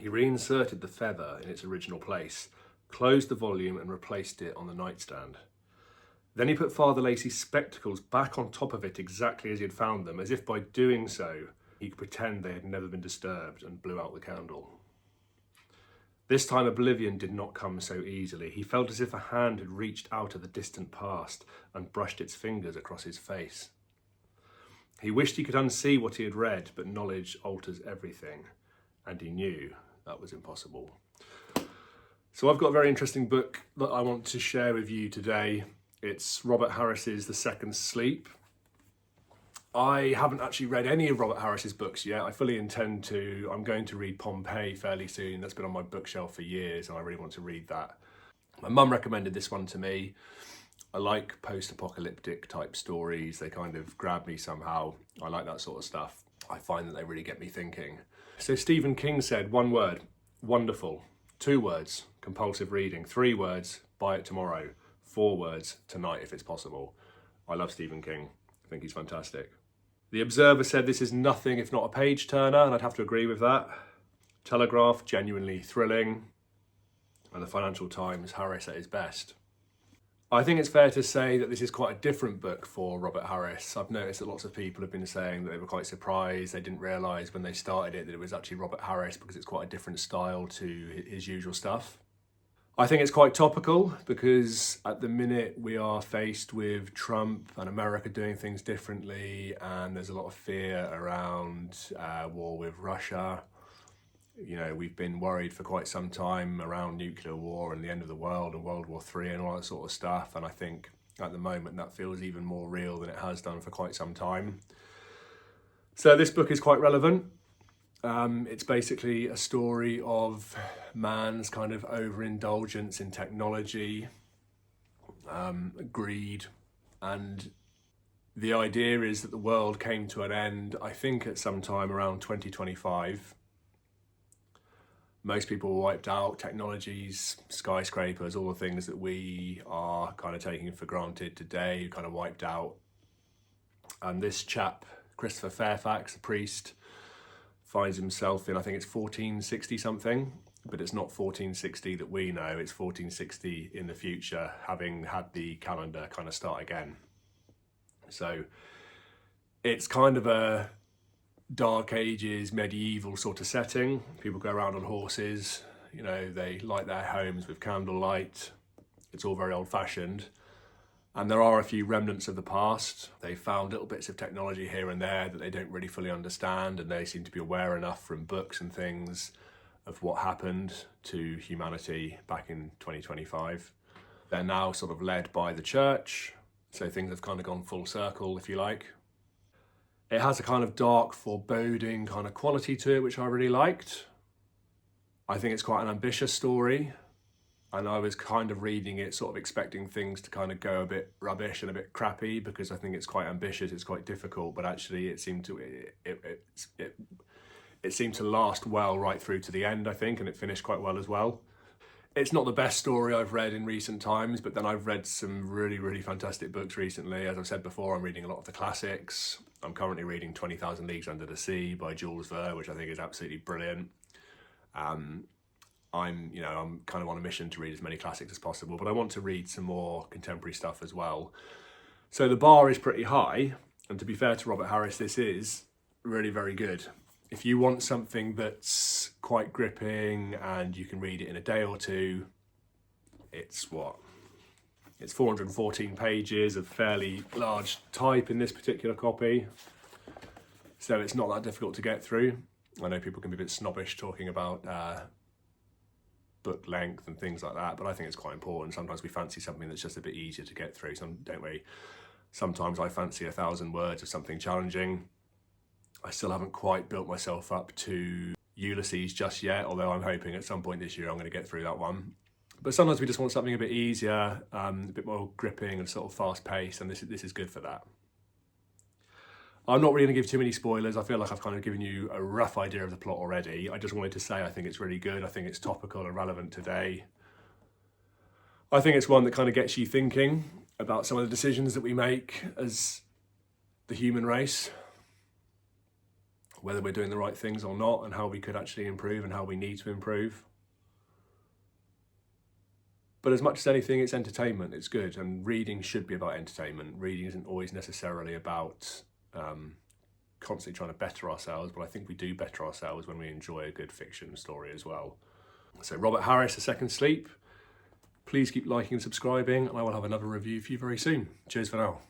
He reinserted the feather in its original place, closed the volume and replaced it on the nightstand. Then he put Father Lacey's spectacles back on top of it exactly as he had found them, as if by doing so he could pretend they had never been disturbed, and blew out the candle. This time oblivion did not come so easily. He felt as if a hand had reached out of the distant past and brushed its fingers across his face. He wished he could unsee what he had read, but knowledge alters everything, and he knew that was impossible. So I've got a very interesting book that I want to share with you today. It's Robert Harris's The Second Sleep. I haven't actually read any of Robert Harris's books yet. I fully intend to. I'm going to read Pompeii fairly soon. That's been on my bookshelf for years and I really want to read that. My mum recommended this one to me. I like post-apocalyptic type stories. They kind of grab me somehow. I like that sort of stuff. I find that they really get me thinking. So Stephen King said, 1 word, wonderful. 2 words, compulsive reading. 3 words, buy it tomorrow. 4 words, tonight if it's possible. I love Stephen King. I think he's fantastic. The Observer said this is nothing if not a page turner, and I'd have to agree with that. Telegraph, genuinely thrilling. And the Financial Times, Harris at his best. I think it's fair to say that this is quite a different book for Robert Harris. I've noticed that lots of people have been saying that they were quite surprised. They didn't realise when they started it that it was actually Robert Harris because it's quite a different style to his usual stuff. I think it's quite topical because at the minute we are faced with Trump and America doing things differently, and there's a lot of fear around war with Russia. You know, we've been worried for quite some time around nuclear war and the end of the world and World War III and all that sort of stuff. And I think at the moment that feels even more real than it has done for quite some time. So this book is quite relevant. It's basically a story of man's kind of overindulgence in technology, greed, and the idea is that the world came to an end, I think, at some time around 2025. Most people were wiped out, technologies, skyscrapers, all the things that we are kind of taking for granted today, kind of wiped out. And this chap, Christopher Fairfax, a priest, finds himself in, I think it's 1460 something, but it's not 1460 that we know, it's 1460 in the future, having had the calendar kind of start again. So it's kind of a Dark Ages, medieval sort of setting. People go around on horses, you know, they light their homes with candlelight. It's all very old-fashioned. And there are a few remnants of the past. They found little bits of technology here and there that they don't really fully understand, and they seem to be aware enough from books and things of what happened to humanity back in 2025. They're now sort of led by the church, so things have kind of gone full circle, if you like. It has a kind of dark, foreboding kind of quality to it, which I really liked. I think it's quite an ambitious story. And I was kind of reading it, sort of expecting things to kind of go a bit rubbish and a bit crappy because I think it's quite ambitious, it's quite difficult, but actually it seemed to it seemed to last well right through to the end, I think, and it finished quite well as well. It's not the best story I've read in recent times, but then I've read some really, really fantastic books recently. As I've said before, I'm reading a lot of the classics. I'm currently reading 20,000 Leagues Under the Sea by Jules Verne, which I think is absolutely brilliant. I'm kind of on a mission to read as many classics as possible, but I want to read some more contemporary stuff as well. So the bar is pretty high, and to be fair to Robert Harris, this is really very good. If you want something that's quite gripping and you can read it in a day or two, it's 414 pages of fairly large type in this particular copy. So it's not that difficult to get through. I know people can be a bit snobbish talking about book length and things like that, but I think it's quite important. Sometimes we fancy something that's just a bit easier to get through, don't we? Sometimes I fancy 1,000 words of something challenging. I still haven't quite built myself up to Ulysses just yet, although I'm hoping at some point this year I'm going to get through that one. But sometimes we just want something a bit easier, a bit more gripping and sort of fast paced, and this is good for that. I'm not really going to give too many spoilers. I feel like I've kind of given you a rough idea of the plot already. I just wanted to say I think it's really good. I think it's topical and relevant today. I think it's one that kind of gets you thinking about some of the decisions that we make as the human race. whether we're doing the right things or not, and how we could actually improve and how we need to improve. But as much as anything, it's entertainment, it's good, and reading should be about entertainment. Reading isn't always necessarily about constantly trying to better ourselves, but I think we do better ourselves when we enjoy a good fiction story as well. So Robert Harris, A Second Sleep. Please keep liking and subscribing, and I will have another review for you very soon. Cheers for now.